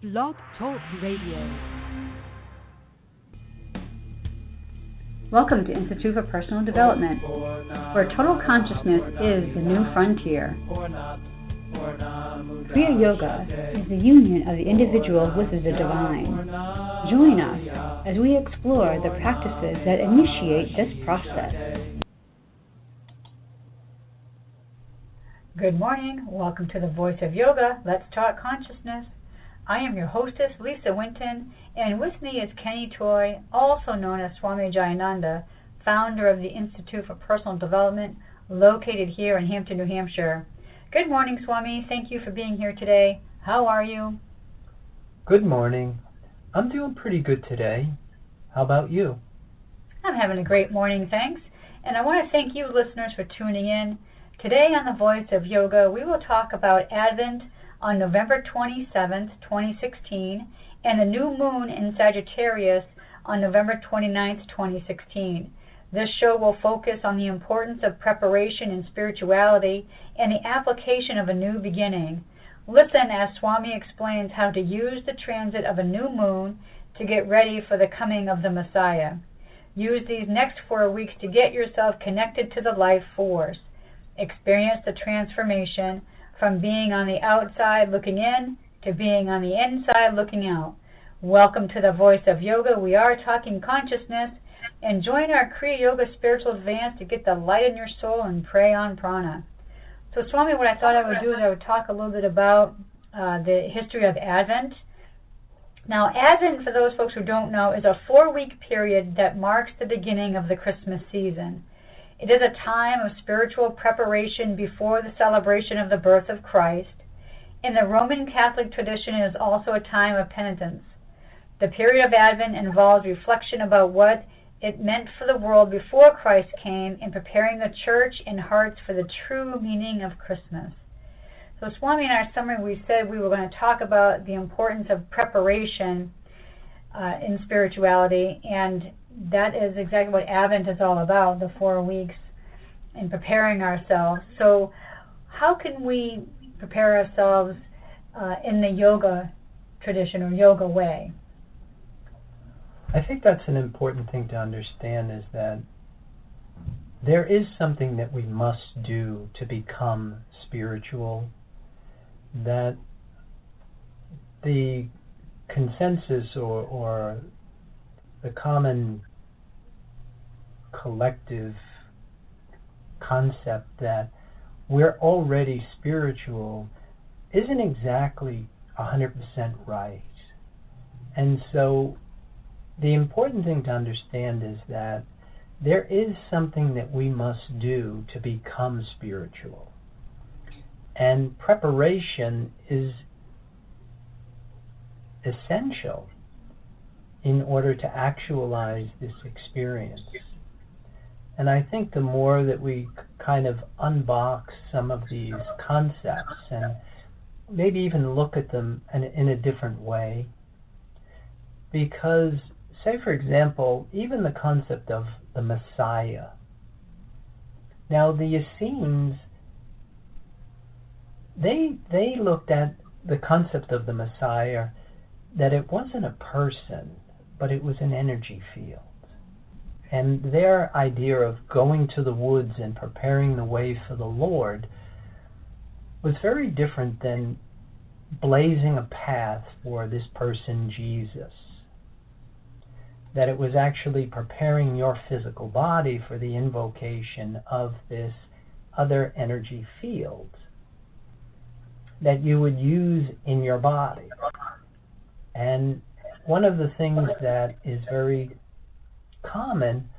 Blog Talk Radio. Welcome to Institute for Personal Development, where total consciousness is the new frontier. Kriya Yoga is the union of the individual with the divine. Join us as we explore the practices that initiate this process. Good morning. Welcome to the Voice of Yoga. Let's talk consciousness. I am your hostess, Lisa Winton, and with me is Kenny Toy, also known as Swami Jayananda, founder of the Institute for Personal Development, located here in Hampton, New Hampshire. Good morning, Swami. Thank you for being here today. How are you? Good morning. I'm doing pretty good today. How about you? I'm having a great morning, thanks. And I want to thank you, listeners, for tuning in. Today on The Voice of Yoga, we will talk about Advent on November 27th, 2016, and a new moon in Sagittarius on November 29th, 2016. This show will focus on the importance of preparation in spirituality and the application of a new beginning. Listen as Swami explains how to use the transit of a new moon to get ready for the coming of the Messiah. Use these next 4 weeks to get yourself connected to the life force. Experience the transformation from being on the outside looking in to being on the inside looking out. Welcome to the Voice of Yoga. We are talking consciousness. And join our Kriya Yoga Spiritual Advance to get the light in your soul and pray on Prana. So, Swami, what I thought I would do is I would talk a little bit about the history of Advent. Now, Advent, for those folks who don't know, is a 4-week period that marks the beginning of the Christmas season. It is a time of spiritual preparation before the celebration of the birth of Christ. In the Roman Catholic tradition, it is also a time of penitence. The period of Advent involves reflection about what it meant for the world before Christ came in preparing the church and hearts for the true meaning of Christmas. So, Swami, in our summary, we said we were going to talk about the importance of preparation in spirituality, and that is exactly what Advent is all about, the 4 weeks in preparing ourselves. So how can we prepare ourselves in the yoga tradition or yoga way? I think that's an important thing to understand, is that there is something that we must do to become spiritual, that the consensus or the common collective concept that we're already spiritual isn't exactly 100% right. And so the important thing to understand is that there is something that we must do to become spiritual. And preparation is essential in order to actualize this experience. And I think the more that we kind of unbox some of these concepts and maybe even look at them in a different way, because, say for example, even the concept of the Messiah. Now the Essenes, they looked at the concept of the Messiah that it wasn't a person, but it was an energy field. And their idea of going to the woods and preparing the way for the Lord was very different than blazing a path for this person, Jesus. That it was actually preparing your physical body for the invocation of this other energy field that you would use in your body. And one of the things that is very common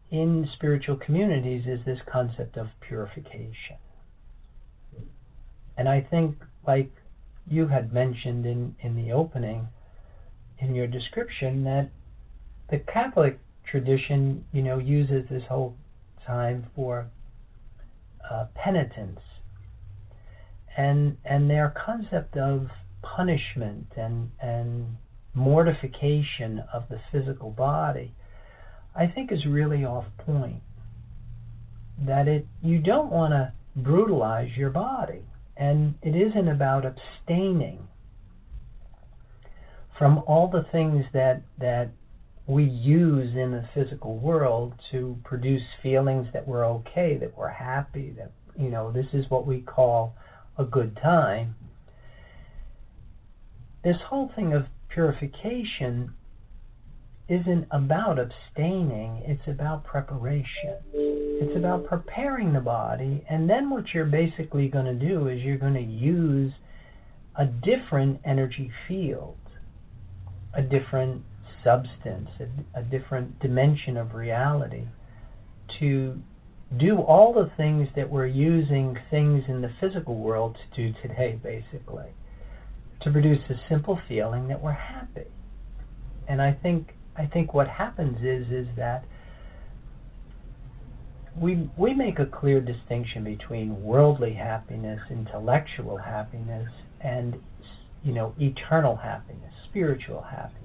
in spiritual communities is this concept of purification. And I think, like you had mentioned in the opening, in your description, that the Catholic tradition, uses this whole time for penitence, and their concept of punishment and mortification of the physical body, I think is really off point. That you don't want to brutalize your body, and it isn't about abstaining. from all the things that we use in the physical world to produce feelings that we're okay, that we're happy, that, this is what we call a good time. This whole thing of purification isn't about abstaining, it's about preparation. It's about preparing the body, and then what you're basically going to do is you're going to use a different energy field, a different substance, a different dimension of reality to do all the things that we're using things in the physical world to do today, basically, to produce a simple feeling that we're happy. And I think what happens is that we make a clear distinction between worldly happiness, intellectual happiness, and eternal happiness, spiritual happiness.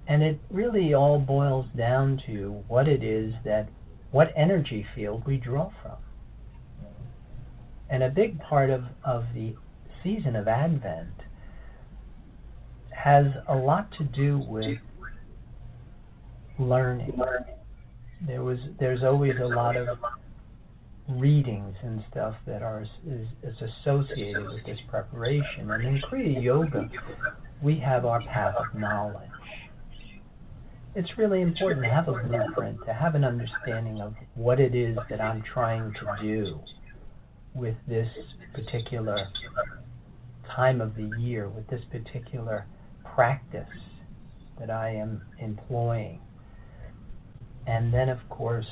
And it really all boils down to what it is what energy field we draw from. And a big part of the season of Advent has a lot to do with learning. There's always a lot of readings and stuff that is associated with this preparation. And in Kriya Yoga, we have our path of knowledge. It's really important to have a blueprint, to have an understanding of what it is that I'm trying to do with this particular time of the year, with this particular practice that I am employing. And then, of course,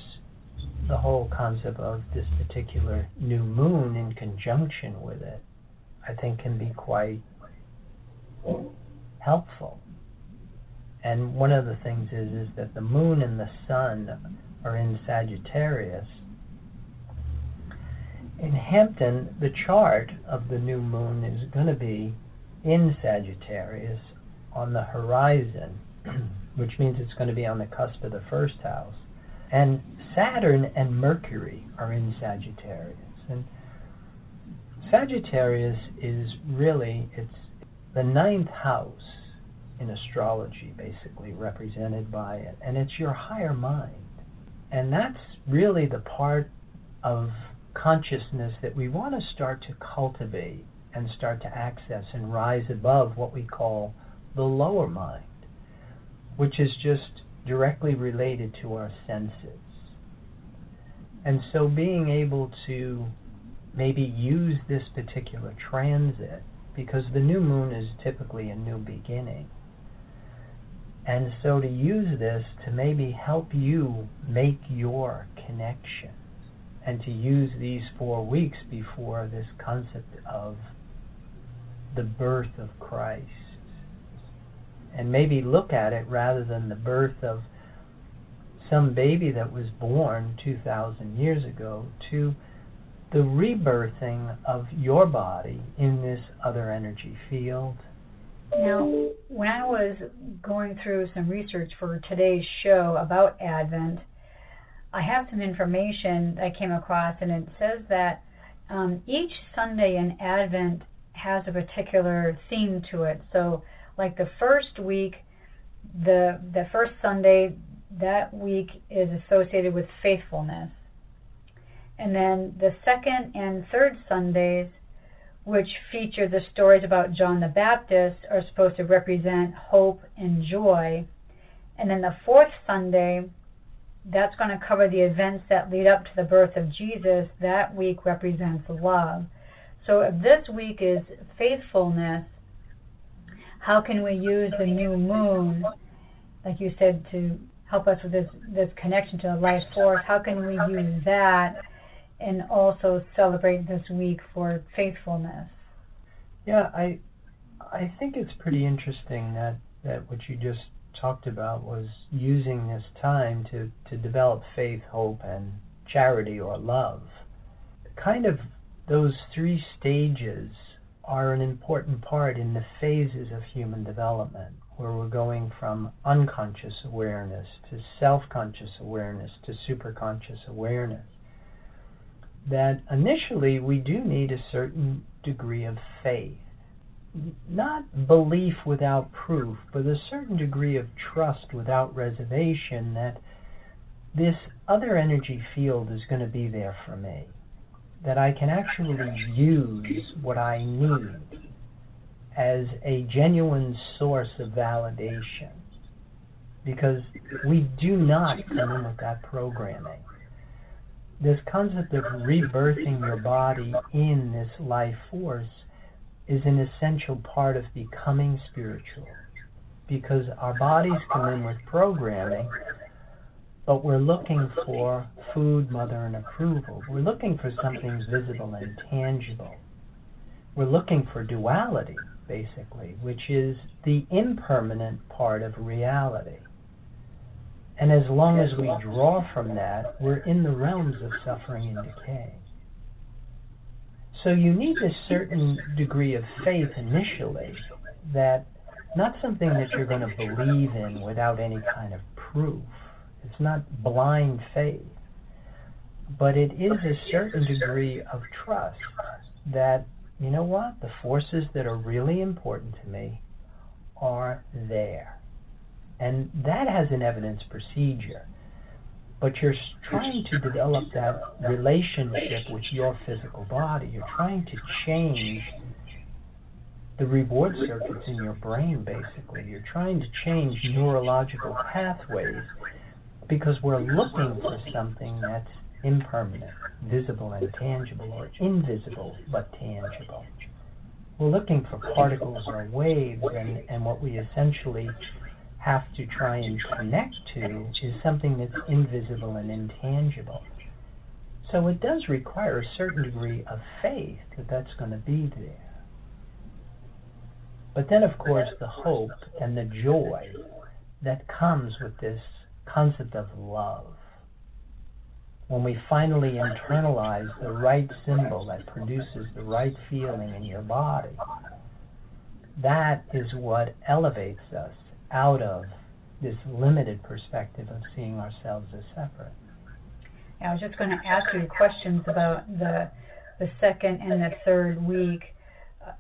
the whole concept of this particular new moon in conjunction with it, I think can be quite helpful. And one of the things is that the moon and the sun are in Sagittarius. In Hampton, the chart of the new moon is going to be in Sagittarius on the horizon, which means it's going to be on the cusp of the first house. And Saturn and Mercury are in Sagittarius. And Sagittarius is really, it's the ninth house in astrology, basically, represented by it. And it's your higher mind. And that's really the part of consciousness that we want to start to cultivate and start to access and rise above what we call the lower mind, which is just directly related to our senses. And so being able to maybe use this particular transit, because the new moon is typically a new beginning, and so to use this to maybe help you make your connection, and to use these 4 weeks before this concept of the birth of Christ, and maybe look at it rather than the birth of some baby that was born 2,000 years ago to the rebirthing of your body in this other energy field. Now, when I was going through some research for today's show about Advent, I have some information I came across, and it says that each Sunday in Advent has a particular theme to it. So, like the first week, the first Sunday that week is associated with faithfulness. And then the second and third Sundays, which feature the stories about John the Baptist, are supposed to represent hope and joy. And then the fourth Sunday, that's going to cover the events that lead up to the birth of Jesus. That week represents love. So if this week is faithfulness, how can we use the new moon, like you said, to help us with this connection to the life force? How can we use that and also celebrate this week for faithfulness? Yeah, I think it's pretty interesting that what you just talked about was using this time to develop faith, hope, and charity or love. Kind of those 3 stages are an important part in the phases of human development, where we're going from unconscious awareness to self-conscious awareness to superconscious awareness. That initially we do need a certain degree of faith. not belief without proof, but a certain degree of trust without reservation that this other energy field is going to be there for me, that I can actually use what I need as a genuine source of validation, because we do not come in with that programming. This concept of rebirthing your body in this life force is an essential part of becoming spiritual, because our bodies come in with programming, but we're looking for food, mother, and approval. We're looking for something visible and tangible. We're looking for duality, basically, which is the impermanent part of reality. And as long as we draw from that, we're in the realms of suffering and decay. So you need a certain degree of faith initially, that not something that you're going to believe in without any kind of proof. It's not blind faith, but it is a certain degree of trust that, you know what, the forces that are really important to me are there. And that has an evidence procedure. But you're trying to develop that relationship with your physical body. You're trying to change the reward circuits in your brain, basically. You're trying to change neurological pathways, because we're looking for something that's impermanent, visible and tangible, or invisible but tangible. We're looking for particles or waves, and what we essentially have to try and connect to is something that's invisible and intangible. So it does require a certain degree of faith that that's going to be there. But then, of course, the hope and the joy that comes with this concept of love. When we finally internalize the right symbol that produces the right feeling in your body, that is what elevates us out of this limited perspective of seeing ourselves as separate. Yeah, I was just going to ask you questions about the second and the third week,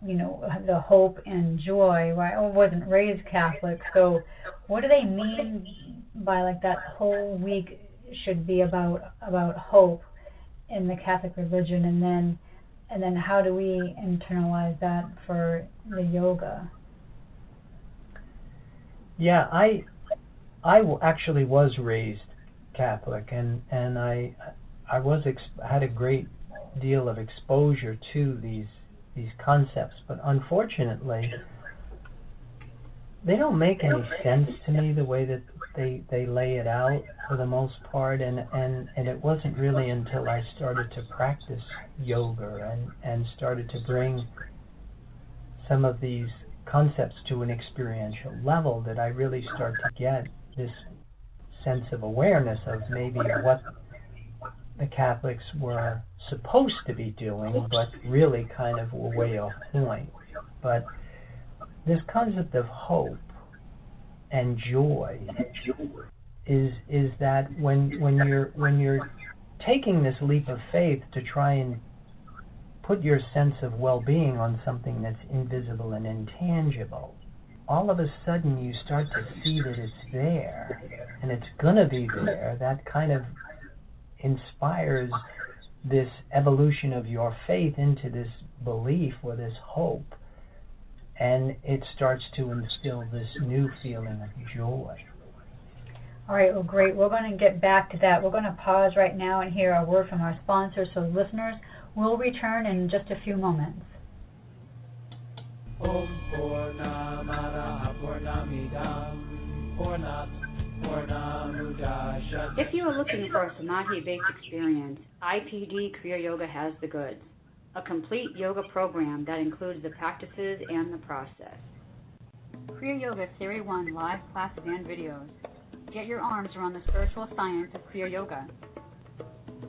the hope and joy. Well, I wasn't raised Catholic, so what do they mean by like that whole week should be about hope in the Catholic religion, and then how do we internalize that for the yoga? Yeah, I actually was raised Catholic, and I had a great deal of exposure to these concepts, but unfortunately they don't make any sense to me the way that they lay it out for the most part, and it wasn't really until I started to practice yoga and started to bring some of these concepts to an experiential level that I really start to get this sense of awareness of maybe what the Catholics were supposed to be doing, but really kind of were way off point. But this concept of hope and joy is that when you're taking this leap of faith to try and put your sense of well-being on something that's invisible and intangible, all of a sudden you start to see that it's there, and it's going to be there. That kind of inspires this evolution of your faith into this belief or this hope, and it starts to instill this new feeling of joy. All right, well, great. We're going to get back to that. We're going to pause right now and hear a word from our sponsors. So listeners, we'll return in just a few moments. If you are looking for a Samadhi-based experience, IPD Kriya Yoga has the goods. A complete yoga program that includes the practices and the process. Kriya Yoga Theory 1 live classes and videos. Get your arms around the spiritual science of Kriya Yoga.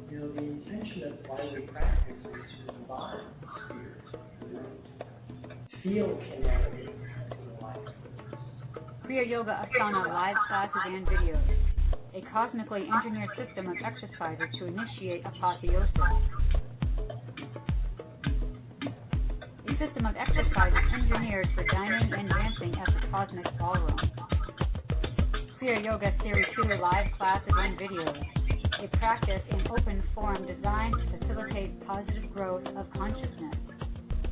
The intention of why we practice is to embody spirit, feel connected to life. Kriya Yoga Asana live classes and videos. A cosmically engineered system of exercises to initiate apotheosis. If system of exercises engineered for dining and dancing at the Cosmic Ballroom. Kriya Yoga Series 2 live classes and videos, a practice in open form designed to facilitate positive growth of consciousness.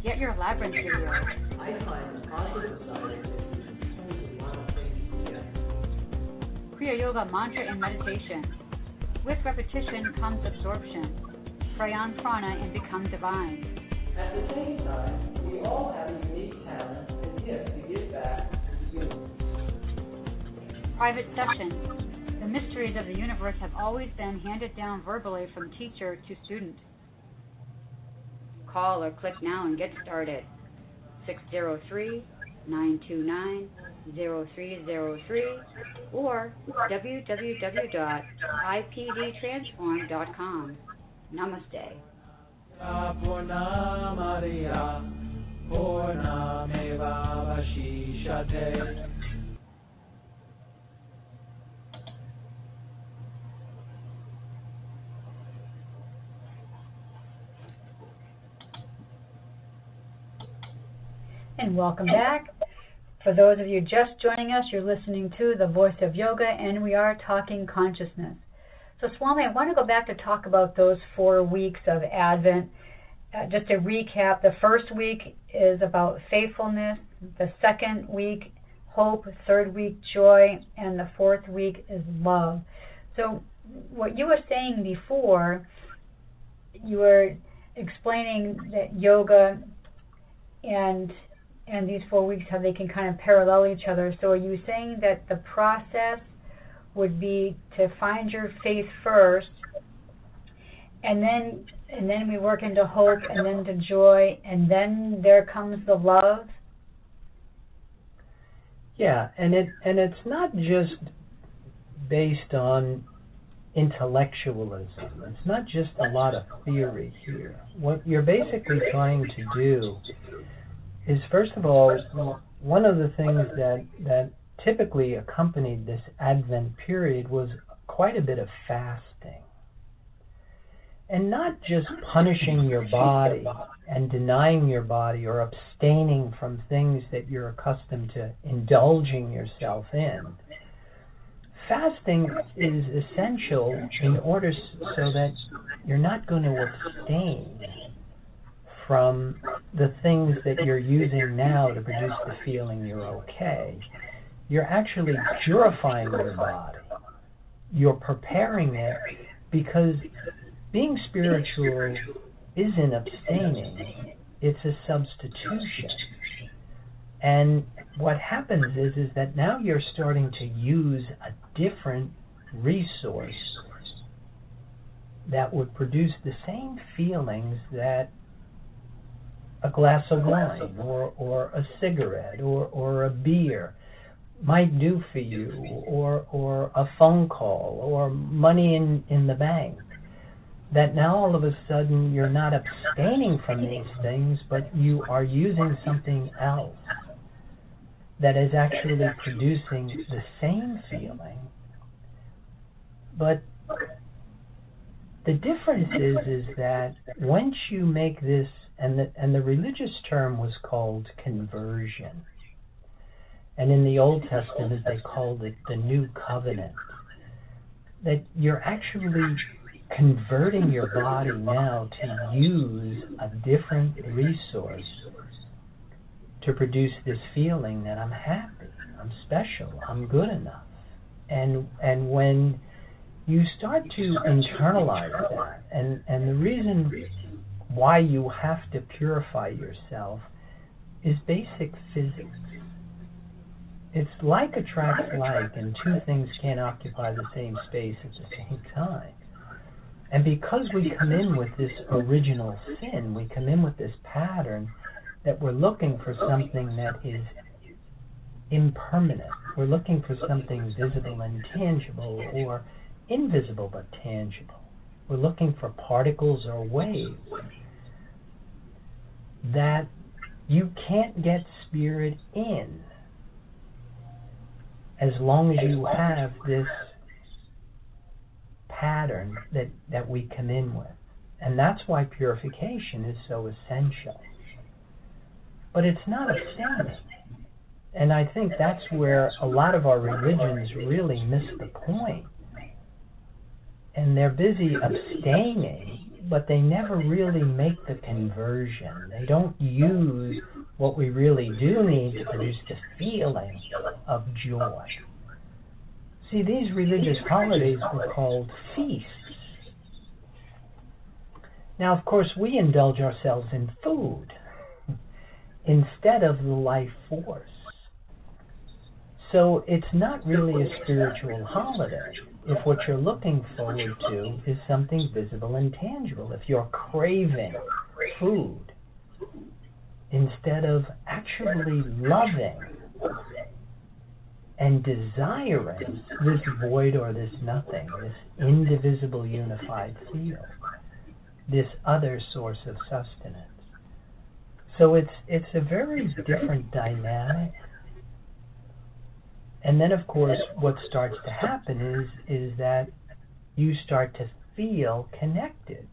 Get your labyrinth video. I find the positive side of it is a lot of things together. Kriya Yoga mantra and meditation. With repetition comes absorption. Pray on prana and become divine. At the same time, we all have a unique talent and gift to give back to the universe. Private sessions. The mysteries of the universe have always been handed down verbally from teacher to student. Call or click now and get started. 603-929-0303 or www.ipdtransform.com. Namaste. Purna Maria Purnameva Vashishate. And welcome back. For those of you just joining us, you're listening to The Voice of Yoga, and we are talking consciousness. So, Swami, I want to go back to talk about those 4 weeks of Advent. Just to recap, the first week is about faithfulness, the second week, hope, third week, joy, and the fourth week is love. So, what you were saying before, you were explaining that yoga and these 4 weeks, how they can kind of parallel each other. So are you saying that the process would be to find your faith first, and then we work into hope, and then to joy, and then there comes the love? Yeah, and it's not just based on intellectualism. It's not just a lot of theory here. What you're basically trying to do is, first of all, one of the things that typically accompanied this Advent period was quite a bit of fasting. And not just punishing your body and denying your body or abstaining from things that you're accustomed to indulging yourself in. Fasting is essential in order so that you're not going to abstain from the things that you're using now to produce the feeling you're okay. You're actually purifying your body. You're preparing it, because being spiritual isn't abstaining, it's a substitution. And what happens is that now you're starting to use a different resource that would produce the same feelings that a glass of wine or a cigarette or a beer might do for you, or a phone call or money in the bank. That now all of a sudden you're not abstaining from these things, but you are using something else that is actually producing the same feeling. But the difference is that once you make this, and the religious term was called conversion, and in the Old Testament they called it the New Covenant, that you're actually converting your body now to use a different resource to produce this feeling that I'm happy, I'm special, I'm good enough. And when you start to internalize that, and the reason why you have to purify yourself is basic physics. It's like attracts like, and two things can't occupy the same space at the same time. And because we come in with this original sin, we come in with this pattern that we're looking for something that is impermanent. We're looking for something visible and tangible, or invisible but tangible. We're looking for particles or waves that you can't get spirit in as long as you have this pattern that we come in with. And that's why purification is so essential. but it's not abstaining. And I think that's where a lot of our religions really miss the point. And they're busy abstaining, but they never really make the conversion. They don't use what we really do need to produce the feeling of joy. See, these religious holidays were called feasts. Now, of course, we indulge ourselves in food instead of the life force. So it's not really a spiritual holiday if what you're looking forward to is something visible and tangible. If you're craving food instead of actually loving and desiring this void or this nothing, this indivisible unified field, this other source of sustenance. So it's a very different dynamic. And then, of course, what starts to happen is that you start to feel connected.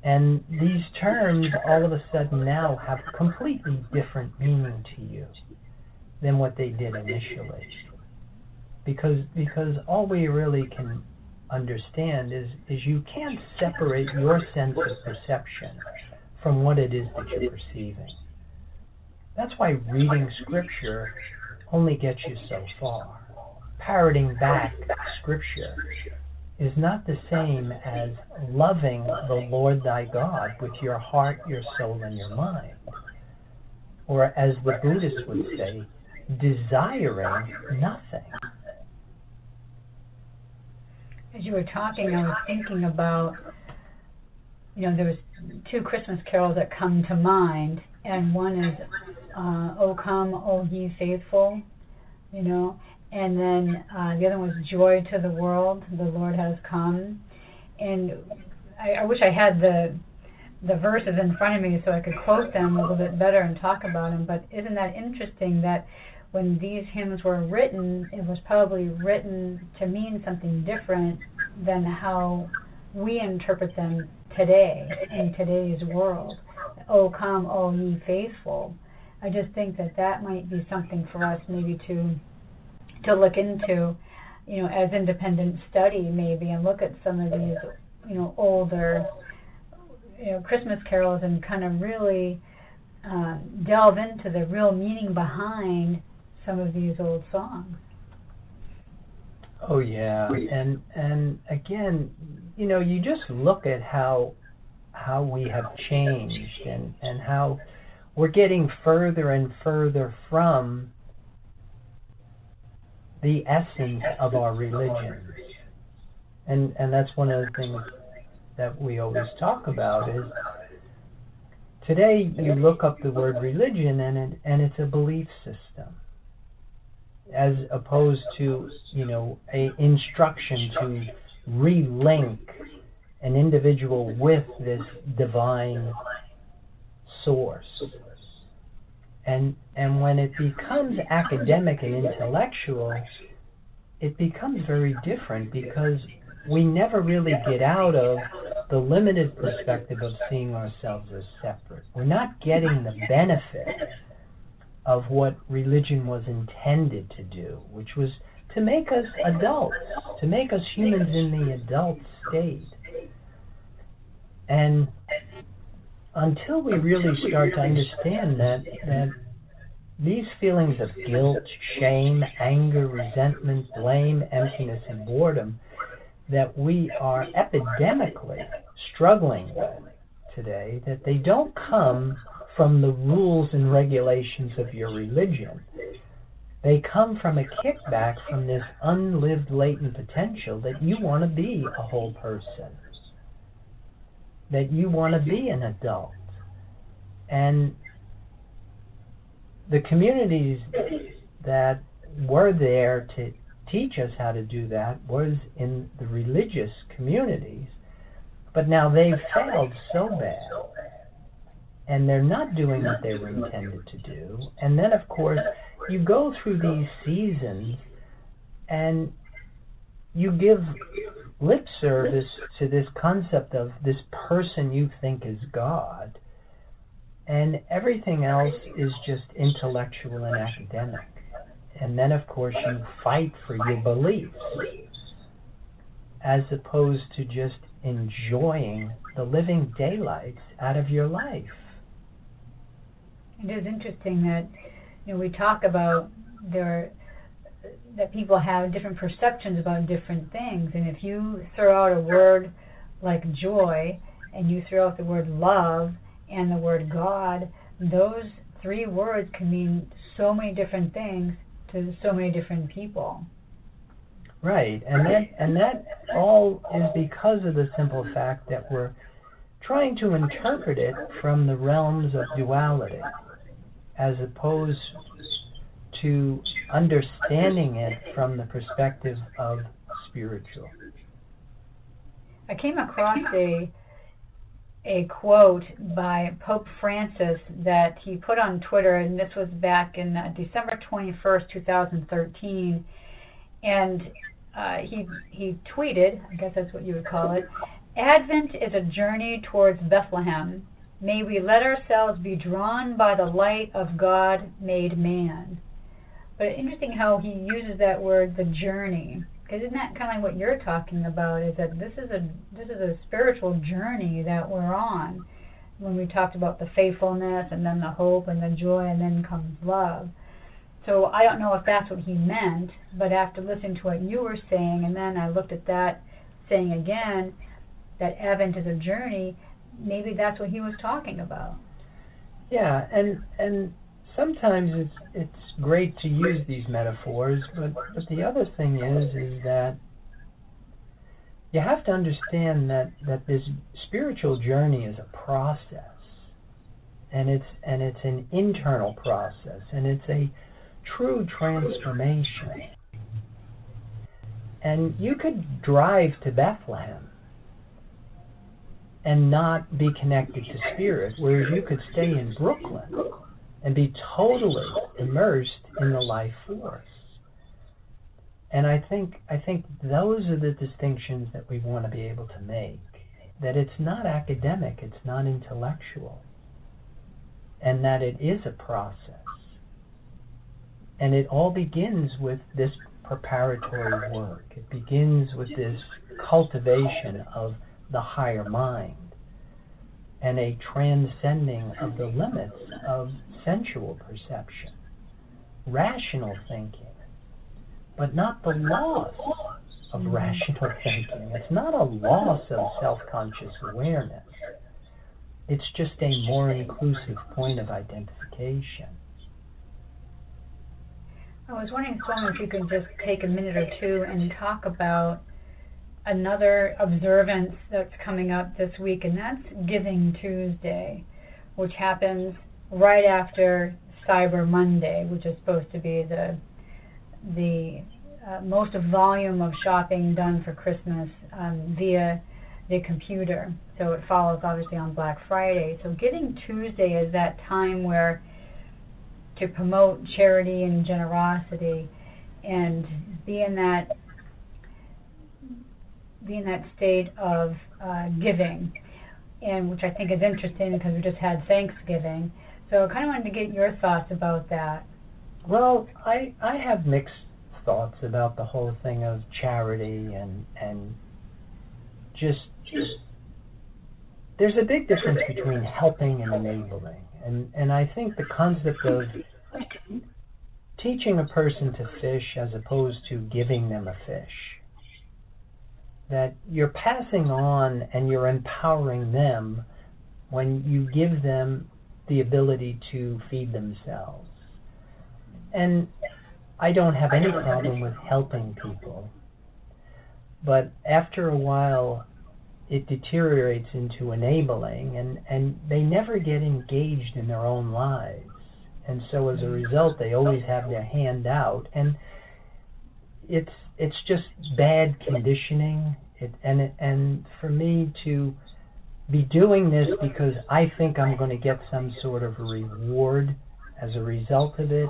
And these terms all of a sudden now have completely different meaning to you than what they did initially. Because all we really can understand is you can't separate your sense of perception from what it is that you're perceiving. That's why reading scripture only gets you so far. Parroting back scripture is not the same as loving the Lord thy God with your heart, your soul, and your mind. Or as the Buddhists would say, desiring nothing. As you were talking, I was thinking about, there was two Christmas carols that come to mind, and one is O come, O ye faithful, and then the other one was Joy to the world, the Lord has come. And I wish I had the verses in front of me so I could quote them a little bit better and talk about them, but isn't that interesting that when these hymns were written, it was probably written to mean something different than how we interpret them today, in today's world. O come, O ye faithful. I just think that might be something for us maybe to look into, as independent study maybe, and look at some of these, older, Christmas carols and kind of really delve into the real meaning behind some of these old songs. Oh yeah, and again, you just look at how we have changed and how we're getting further and further from the essence of our religions. And that's one of the things that we always talk about is today you look up the word religion and it's a belief system, as opposed to a instruction to relink an individual with this divine source. And when it becomes academic and intellectual, it becomes very different because we never really get out of the limited perspective of seeing ourselves as separate. We're not getting the benefit of what religion was intended to do, which was to make us adults, to make us humans in the adult state. And until we really start to understand that these feelings of guilt, shame, anger, resentment, blame, emptiness, and boredom that we are epidemically struggling with today, that they don't come from the rules and regulations of your religion. They come from a kickback from this unlived latent potential that you want to be a whole person, that you want to be an adult. And the communities that were there to teach us how to do that was in the religious communities, but now they've failed so bad, and they're not doing what they were intended to do. And then, of course, you go through these seasons and you give lip service to this concept of this person you think is God, And everything else is just intellectual and academic. And then, of course, you fight for your beliefs as opposed to just enjoying the living daylights out of your life. It is interesting that we talk about that people have different perceptions about different things, and if you throw out a word like joy and you throw out the word love and the word God, those three words can mean so many different things to so many different people. Right, and that all is because of the simple fact that we're trying to interpret it from the realms of duality, as opposed to understanding it from the perspective of spiritual. I came across a quote by Pope Francis that he put on Twitter, and this was back in December 21st, 2013, and he tweeted, I guess that's what you would call it, "Advent is a journey towards Bethlehem. May we let ourselves be drawn by the light of God made man." But interesting how he uses that word, the journey, because isn't that kind of like what you're talking about? Is that this is a spiritual journey that we're on. When we talked about the faithfulness and then the hope and the joy and then comes love. So I don't know if that's what he meant, but after listening to what you were saying, and then I looked at that saying again that Advent is a journey, maybe that's what he was talking about. Yeah, and sometimes it's great to use these metaphors, but the other thing is that you have to understand that this spiritual journey is a process, and it's an internal process, and it's a true transformation. And you could drive to Bethlehem and not be connected to spirit, whereas you could stay in Brooklyn and be totally immersed in the life force. And I think those are the distinctions that we want to be able to make. That it's not academic, it's not intellectual, and that it is a process. And it all begins with this preparatory work. It begins with this cultivation of the higher mind and a transcending of the limits of sensual perception, rational thinking, but not the loss of rational thinking. It's not a loss of self-conscious awareness. It's just a more inclusive point of identification. I was wondering, Swami, if you could just take a minute or two and talk about another observance that's coming up this week, and that's Giving Tuesday, which happens right after Cyber Monday, which is supposed to be the most volume of shopping done for Christmas via the computer. So it follows obviously on Black Friday. So Giving Tuesday is that time where to promote charity and generosity and be in that state of giving, and which I think is interesting because we just had Thanksgiving. So I kind of wanted to get your thoughts about that. Well, I have mixed thoughts about the whole thing of charity and just there's a big difference between helping and enabling. And I think the concept of teaching a person to fish as opposed to giving them a fish, that you're passing on and you're empowering them when you give them the ability to feed themselves. And I don't have any problem with helping people, but after a while it deteriorates into enabling, and they never get engaged in their own lives. And so as a result, they always have their hand out, and it's just bad conditioning. And for me to be doing this because I think I'm going to get some sort of a reward as a result of it,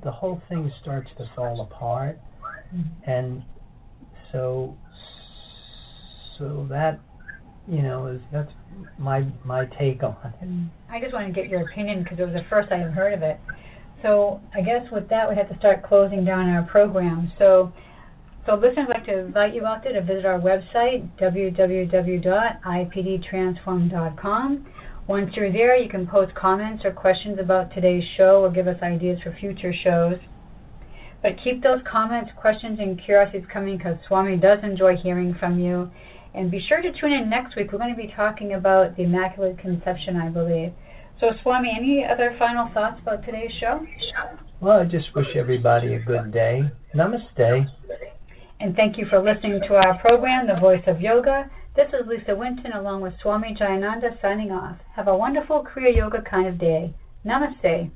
the whole thing starts to fall apart. And so that That's my take on it. I just want to get your opinion because it was the first I had heard of it. So I guess with that we have to start closing down our program. So listeners, I'd like to invite you out there to visit our website, www.ipdtransform.com. Once you're there, you can post comments or questions about today's show or give us ideas for future shows. But keep those comments, questions, and curiosities coming because Swami does enjoy hearing from you. And be sure to tune in next week. We're going to be talking about the Immaculate Conception, I believe. So, Swami, any other final thoughts about today's show? Well, I just wish everybody a good day. Namaste. And thank you for listening to our program, The Voice of Yoga. This is Lisa Winton along with Swami Jayananda signing off. Have a wonderful Kriya Yoga kind of day. Namaste.